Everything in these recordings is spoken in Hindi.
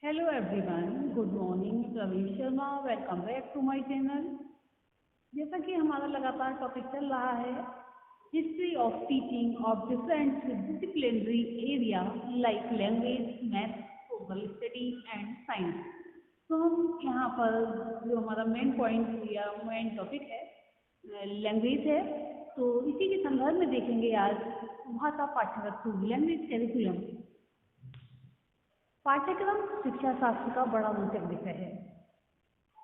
Hello everyone, good morning. Praveen Sharma, welcome back to my channel. जैसा कि हमारा लगातार टॉपिक चल रहा है, history of teaching of different disciplinary area like language, math, social study and science. तो हम यहाँ पर जो हमारा मेन पॉइंट या मेन टॉपिक है लैंग्वेज है, तो इसी के संदर्भ में देखेंगे आज भाषा पाठ्यक्रम लैंग्वेज कैरिकुलम। पाठ्यक्रम शिक्षा शास्त्र का बड़ा रोचक विषय है।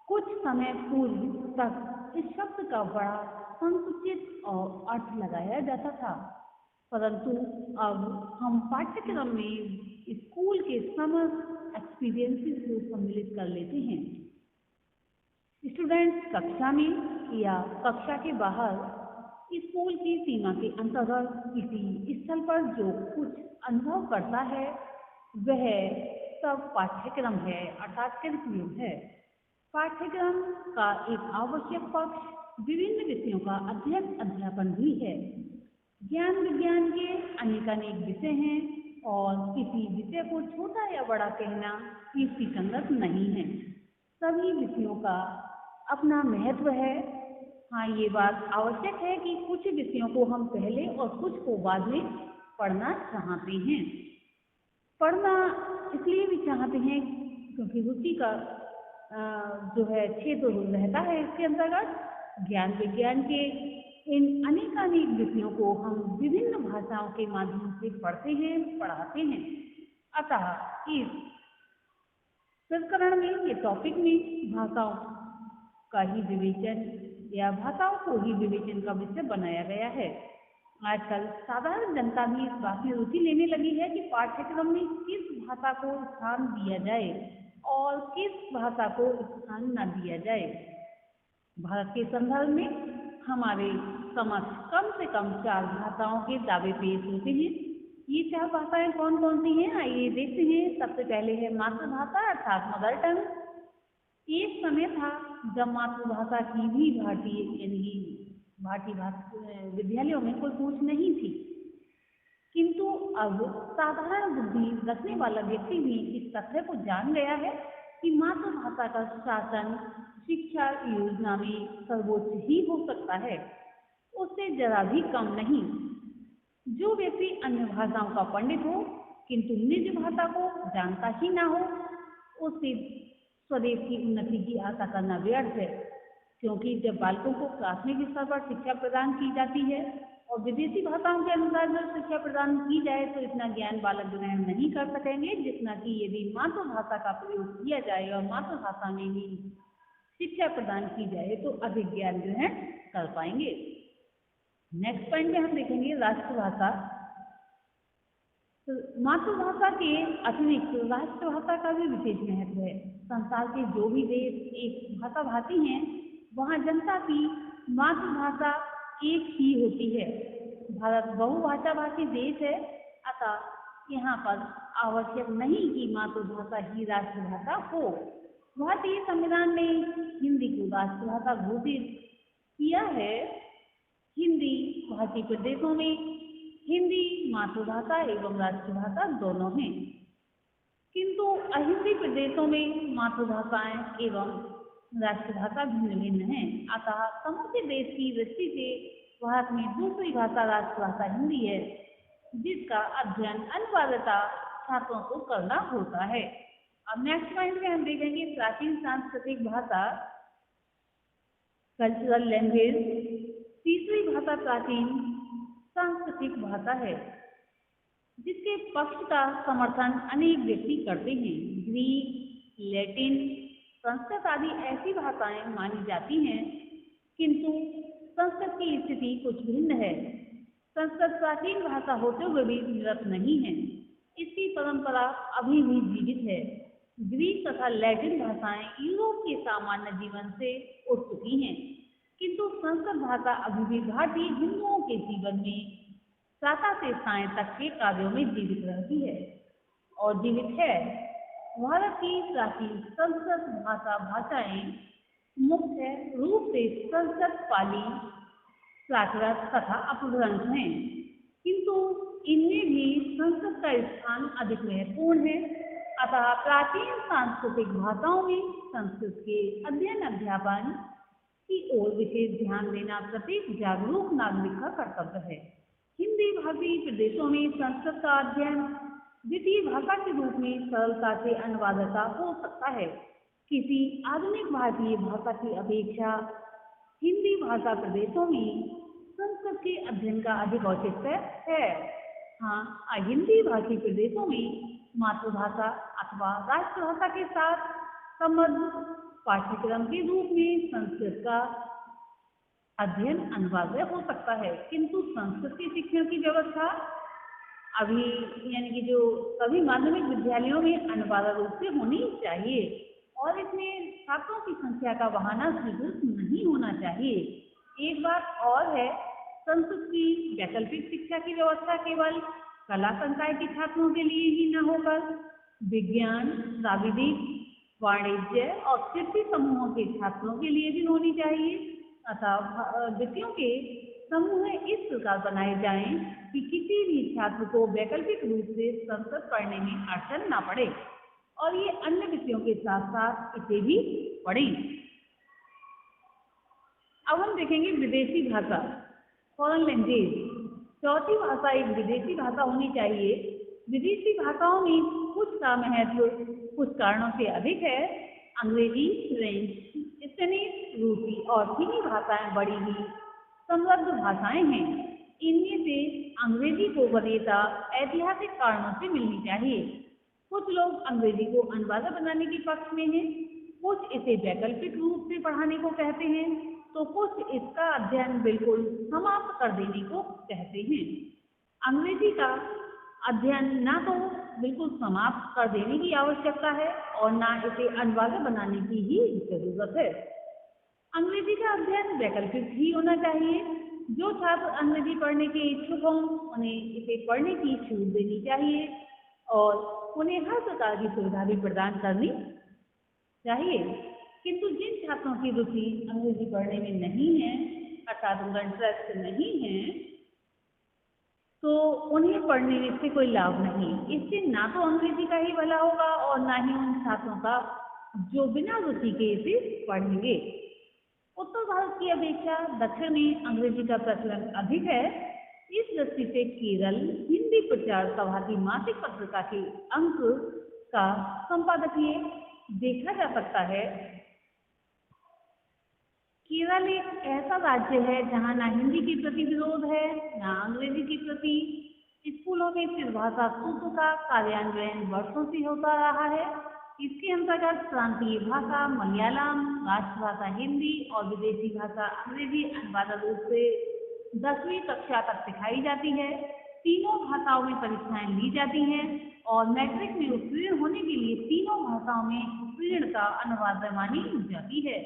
कुछ समय पूर्व तक इस शब्द का बड़ा संकुचित और अर्थ लगाया जाता था, परंतु अब हम पाठ्यक्रम में स्कूल के समस्त एक्सपीरियंसेस को सम्मिलित कर लेते हैं। स्टूडेंट्स कक्षा में या कक्षा के बाहर स्कूल की सीमा के अंतर्गत किसी स्थल पर जो कुछ अनुभव करता है वह सब पाठ्यक्रम है अर्थात करिकुलम है। पाठ्यक्रम का एक आवश्यक पक्ष विभिन्न विषयों का अध्यापन भी है। ज्ञान विज्ञान के अनेकानेक विषय हैं और किसी विषय को छोटा या बड़ा कहना युक्तिसंगत नहीं है। सभी विषयों का अपना महत्व है। हाँ, ये बात आवश्यक है कि कुछ विषयों को हम पहले और कुछ को बाद में पढ़ना चाहते हैं। पढ़ना इसलिए भी चाहते हैं क्योंकि रुचि का जो है क्षेत्र रहता है। इसके अंतर्गत ज्ञान विज्ञान के इन अनेकानेक विषयों को हम विभिन्न भाषाओं के माध्यम से पढ़ते हैं, पढ़ाते हैं। अतः इस संस्करण में ये टॉपिक में भाषाओं का ही विवेचन या भाषाओं को ही विवेचन का विषय बनाया गया है। आजकल साधारण जनता भी इस बात में रुचि लेने लगी है कि पाठ्यक्रम में किस भाषा को स्थान दिया जाए और किस भाषा को स्थान न दिया जाए। भारत के संदर्भ में हमारे समक्ष कम से कम 4 भाषाओं के दावे पेश होते हैं। ये 4 भाषाएं कौन कौन सी हैं, आइए देखते हैं। सबसे पहले है मातृभाषा अर्थात मदर टंग। एक समय था जब मातृभाषा की भी भारतीय विद्यालयों में कोई पूछ नहीं थी, किंतु अब साधारण बुद्धि रखने वाला व्यक्ति भी इस तथ्य को जान गया है कि मातृभाषा का शासन शिक्षा योजना में सर्वोच्च ही हो सकता है, उससे जरा भी कम नहीं। जो व्यक्ति अन्य भाषाओं का पंडित हो किंतु निज भाषा को जानता ही ना हो, उससे स्वदेश की उन्नति की आशा करना व्यर्थ है। क्योंकि जब बालकों को प्राथमिक स्तर पर शिक्षा प्रदान की जाती है और विदेशी भाषाओं के अनुसार जब शिक्षा प्रदान की जाए तो इतना ज्ञान बालक ग्रहण नहीं कर सकेंगे जितना कि यदि मातृभाषा का प्रयोग किया जाए और मातृभाषा में ही शिक्षा प्रदान की जाए तो अधिक ज्ञान ग्रहण कर पाएंगे। नेक्स्ट पॉइंट में हम देखेंगे राष्ट्रभाषा। मातृभाषा के अतिरिक्त राष्ट्रभाषा का भी विशेष महत्व है। संसार के जो भी देश एक भाषा भाषी हैं वहाँ जनता की मातृभाषा एक ही होती है। भारत बहुभाषा भाषी देश है, अतः यहाँ पर आवश्यक नहीं कि मातृभाषा ही राष्ट्रभाषा हो। भारतीय संविधान ने हिंदी को राष्ट्रभाषा घोषित किया है। हिंदी भाषी प्रदेशों में हिंदी मातृभाषा एवं राष्ट्रभाषा दोनों हैं, किंतु अहिंदी प्रदेशों में मातृभाषाएं एवं राष्ट्रभाषा भिन्न भिन्न है। अतः समूचे देश की दृष्टि से भारत में दूसरी भाषा राष्ट्रभाषा हिंदी है, जिसका अध्ययन अनिवार्यता छात्रों को करना होता है। अब नेक्स्ट पॉइंट में हम देखेंगे प्राचीन सांस्कृतिक भाषा कल्चरल लैंग्वेज। तीसरी भाषा प्राचीन सांस्कृतिक भाषा है जिसके पक्ष का समर्थन अनेक व्यक्ति करते हैं। ग्रीक, लैटिन, संस्कृत आदि ऐसी भाषाएं मानी जाती हैं, किंतु संस्कृत की स्थिति कुछ भिन्न है। संस्कृत प्राचीन भाषा होते हुए भी निरत नहीं है, इसकी परंपरा अभी भी जीवित है। ग्रीक तथा लैटिन भाषाएं यूरोप के सामान्य जीवन से उठ चुकी हैं, किंतु संस्कृत भाषा अभी भी भारतीय हिंदुओं के जीवन में प्रातः से सायं तक के कार्यों में जीवित रहती है और जीवित है। भारत की प्राचीन संस्कृत भाषाएं मुख्य रूप से संस्कृत, पाली, प्राकृत तथा अपभ्रंश हैं, किंतु इनमें भी संस्कृत का स्थान अधिक महत्वपूर्ण है। अतः प्राचीन सांस्कृतिक भाषाओं में संस्कृत के अध्ययन अध्यापन की ओर विशेष ध्यान देना प्रत्येक जागरूक नागरिक का कर्तव्य है। हिंदी भाषी प्रदेशों में संस्कृत का अध्ययन द्वितीय भाषा के रूप में सरलता से अनुवादता हो सकता है। किसी आधुनिक भारतीय भाषा की अपेक्षा हिंदी भाषा प्रदेशों में संस्कृत के अध्ययन का अधिक औचित्य है। हाँ, हिंदी भाषी प्रदेशों में मातृभाषा अथवा राष्ट्रभाषा के साथ संबद्ध पाठ्यक्रम के रूप में संस्कृत का अध्ययन अनिवार्य हो सकता है, किंतु संस्कृत के शिक्षण की व्यवस्था अभी यानी कि जो सभी माध्यमिक विद्यालयों में अनिवार्य रूप से होनी चाहिए और इसमें छात्रों की संख्या का बहाना स्वीकृत नहीं होना चाहिए। एक बात और है, संस्कृत की वैकल्पिक शिक्षा की व्यवस्था केवल कला संकाय के छात्रों के लिए ही न होकर विज्ञान, प्राविधिक, वाणिज्य और कृषि समूहों के छात्रों के लिए भी होनी चाहिए। अतः विषयों के समूह इस प्रकार बनाए जाएं कि किसी भी छात्र को वैकल्पिक रूप से संस्कृत पढ़ने में अड़चन न पड़े और ये अन्य विषयों के साथ साथ इसे भी पढ़े। अब हम देखेंगे विदेशी भाषा, फॉरेन लैंग्वेज। चौथी भाषा एक विदेशी भाषा होनी चाहिए। विदेशी भाषाओं में कुछ का महत्व कुछ कारणों से अधिक है। अंग्रेजी, फ्रेंच, स्पेनिश, रूसी और चीनी भाषाएं बड़ी ही समृद्ध भाषाएं हैं। इनमें से अंग्रेजी को वरीयता ऐतिहासिक कारणों से मिलनी चाहिए। कुछ लोग अंग्रेजी को अनिवार्य बनाने के पक्ष में हैं, कुछ इसे वैकल्पिक रूप से पढ़ाने को कहते हैं, तो कुछ इसका अध्ययन बिल्कुल समाप्त कर देने को कहते हैं। अंग्रेजी का अध्ययन ना तो बिल्कुल समाप्त कर देने की आवश्यकता है और ना इसे अनिवार्य बनाने की ही जरूरत है। अंग्रेजी का अध्ययन वैकल्पिक ही होना चाहिए। जो छात्र अंग्रेजी पढ़ने के इच्छुक हों उन्हें इसे पढ़ने की छूट देनी चाहिए और उन्हें हर प्रकार की सुविधा भी प्रदान करनी चाहिए। किंतु जिन छात्रों की रुचि अंग्रेजी पढ़ने में नहीं है, अर्थात उनका इंटरेस्ट नहीं है, तो उन्हें पढ़ने में इससे कोई लाभ नहीं। इससे ना तो अंग्रेजी का ही भला होगा और ना ही उन छात्रों का जो बिना रुचि के इसे पढ़ेंगे। उत्तर भारत की अपेक्षा दक्षिण में अंग्रेजी का प्रचलन अधिक है। इस दृष्टि से केरल हिंदी प्रचार सभा की मासिक पत्रिका के अंक का संपादकीय देखा जा सकता है। केरल एक ऐसा राज्य है जहां ना हिंदी के प्रति विरोध है ना अंग्रेजी के प्रति। स्कूलों में त्रिभाषा सूत्र का कार्यान्वयन वर्षों से होता रहा है। इसके अंतर्गत प्रांतीय भाषा मलयालम, राष्ट्रभाषा हिंदी और विदेशी भाषा अंग्रेजी अनिवार्य रूप से 10वीं कक्षा तक सिखाई जाती है। तीनों भाषाओं में परीक्षाएं ली जाती हैं और मैट्रिक में उत्तीर्ण होने के लिए तीनों भाषाओं में उत्तीर्ण का अनिवार्य मानी जाती है।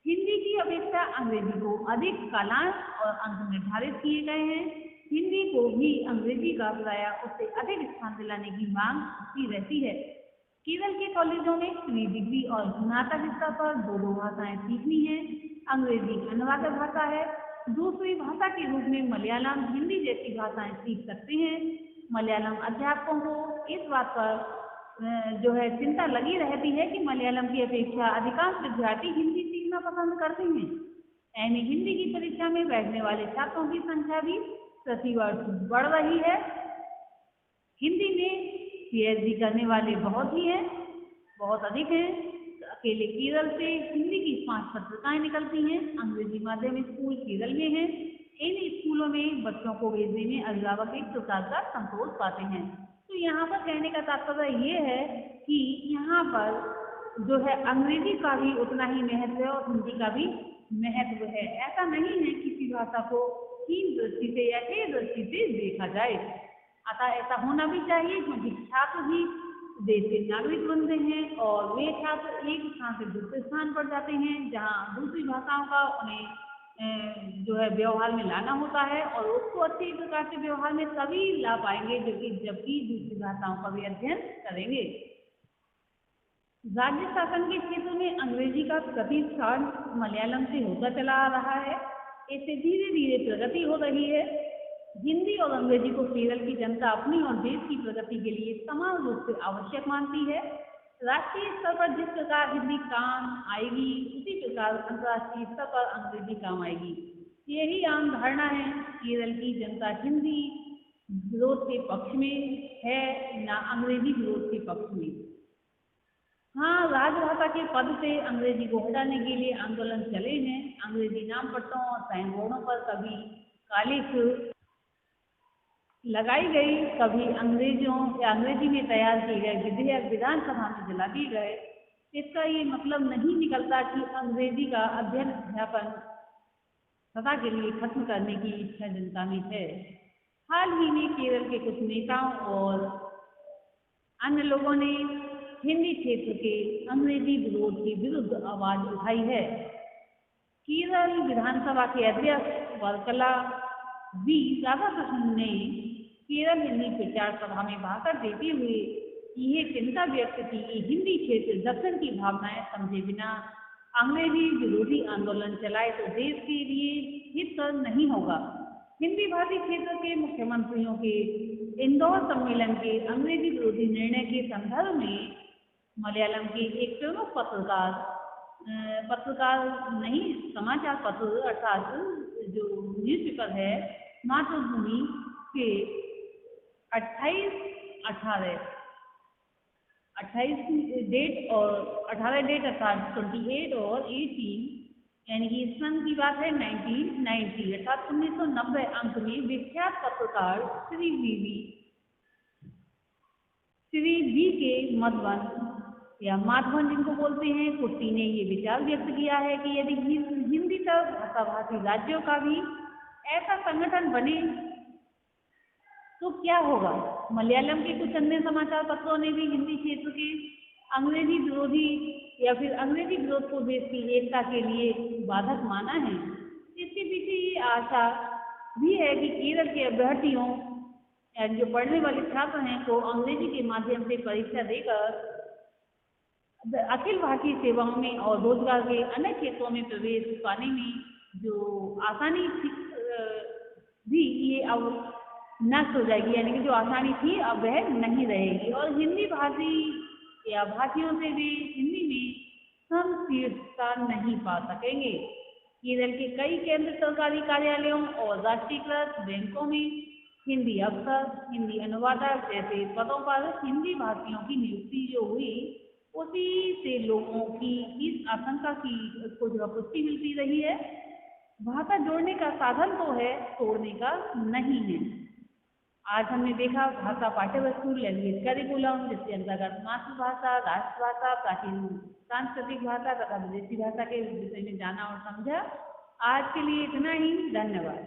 हिंदी की अपेक्षा अंग्रेजी को अधिक कालांश और अंक निर्धारित किए गए हैं। हिंदी को भी अंग्रेजी का प्रायः उससे अधिक स्थान दिलाने की मांग की रहती है। केरल के कॉलेजों में प्री डिग्री और स्नातक स्तर पर दो भाषाएं सीखनी है। अंग्रेजी अनिवार्य भाषा है। दूसरी भाषा के रूप में मलयालम हिंदी जैसी भाषाएं सीख सकते हैं। मलयालम अध्यापकों को इस बात पर चिंता लगी रहती है कि मलयालम की अपेक्षा अधिकांश विद्यार्थी हिंदी सीखना पसंद करते हैं। यानी हिंदी की परीक्षा में बैठने वाले छात्रों की संख्या भी प्रतिवर्ष बढ़ रही है। हिंदी में पीएचडी करने वाले बहुत ही हैं, बहुत अधिक हैं। अकेले केरल से हिंदी की 5 पत्रिकाएं निकलती हैं। अंग्रेजी माध्यम स्कूल केरल में हैं। इन स्कूलों में बच्चों को भेजने में अभिभावक एक प्रकार का संतोष पाते हैं। तो यहाँ पर कहने का तात्पर्य ये है कि यहाँ पर जो है अंग्रेजी का भी उतना ही महत्व है और हिंदी का भी महत्व है। ऐसा नहीं है किसी भाषा को हीन दृष्टि से या हे दृष्टि से देखा जाए। अतः ऐसा होना भी चाहिए क्योंकि छात्र भी देश के नागरिक बनते हैं और वे छात्र एक स्थान से दूसरे स्थान पर जाते हैं जहाँ दूसरी भाषाओं का उन्हें व्यवहार में लाना होता है और उसको अच्छी प्रकार से व्यवहार में तभी ला पाएंगे जबकि दूसरी भाषाओं का भी अध्ययन करेंगे। राज्य शासन के क्षेत्र में अंग्रेजी का प्रतिस्थान मलयालम से होता चला आ रहा है। इससे धीरे धीरे प्रगति हो रही है। हिंदी और अंग्रेजी को केरल की जनता अपनी और देश की प्रगति के लिए समान रूप से आवश्यक मानती है। राष्ट्रीय स्तर पर जिस प्रकार हिंदी काम आएगी, उसी प्रकार अंतर्राष्ट्रीय स्तर पर अंग्रेजी काम आएगी। यही आम धारणा है। केरल की जनता हिंदी विरोध के पक्ष में है, न अंग्रेजी विरोध के पक्ष में। हाँ, राजभाषा के पद से अंग्रेजी को हटाने के लिए आंदोलन चले हैं। अंग्रेजी नाम पट्टों और साइन बोर्डों पर कभी कालिख लगाई गई, कभी अंग्रेजी में तैयार किए गए विधेयक विधानसभा में जला दिए गए। इसका ये मतलब नहीं निकलता कि अंग्रेजी का अध्ययन अध्यापन सदा के लिए खत्म करने की इच्छा जनता में है। हाल ही में केरल के कुछ नेताओं और अन्य लोगों ने हिंदी क्षेत्र के अंग्रेजी विरोध के विरुद्ध आवाज उठाई है। केरल विधानसभा के अध्यक्ष वर्कला वी राधाकृष्णन ने केरल हिंदी प्रचार सभा में भाषण देते हुए यह चिंता व्यक्त की कि हिंदी क्षेत्र दक्षिण की भावनाएं समझे बिना अंग्रेजी विरोधी आंदोलन चलाए तो देश के लिए हित नहीं होगा। हिंदी भाषी क्षेत्र के मुख्यमंत्रियों के इंदौर सम्मेलन के अंग्रेजी विरोधी निर्णय के संदर्भ में मलयालम के एक प्रमुख पत्रकार नहीं, समाचार पत्र अर्थात जो न्यूज़पेपर है मातृभूमि के 18 डेट अर्थात 28 और 18 यानी कि इस सन की बात है 1990 अर्थात 1990 अंक में विख्यात पत्रकार श्री वी के मधवन या माधवन जिनको बोलते हैं कुट्टी ने ये विचार व्यक्त किया है कि यदि हिंदी तक भाषाभाषी राज्यों का भी ऐसा संगठन बने तो क्या होगा। मलयालम के कुछ अन्य समाचार पत्रों ने भी हिंदी क्षेत्र के अंग्रेजी विरोधी या फिर अंग्रेजी विरोध को देश की एकता के लिए बाधक माना है। इसके पीछे ये आशा भी है कि केरल के अभ्यर्थियों या जो पढ़ने वाले छात्र हैं को अंग्रेजी के माध्यम से परीक्षा देकर अखिल भारतीय सेवाओं में और रोजगार के अन्य क्षेत्रों में प्रवेश पाने में जो आसानी भी ये अब नष्ट हो जाएगी, यानी कि जो आसानी थी अब वह नहीं रहेगी और हिंदी भाषी या भाषियों से भी हिंदी में समशीर्षता नहीं पा सकेंगे। केरल के कई केंद्र सरकारी कार्यालयों और राष्ट्रीयकृत बैंकों में हिंदी अफसर, हिंदी अनुवादक जैसे पदों पर हिंदी भाषियों की नियुक्ति जो हुई, उसी से लोगों की इस आशंका की को जो पुष्टि मिलती रही है। भाषा जोड़ने का साधन तो है, तोड़ने का नहीं है। आज हमने देखा भाषा पाठ्यवस्तु लैंग्वेज करिकुलम, जिसके अंतर्गत मातृभाषा, राष्ट्रभाषा, प्राचीन सांस्कृतिक भाषा तथा विदेशी भाषा के विषय में जाना और समझा। आज के लिए इतना ही, धन्यवाद।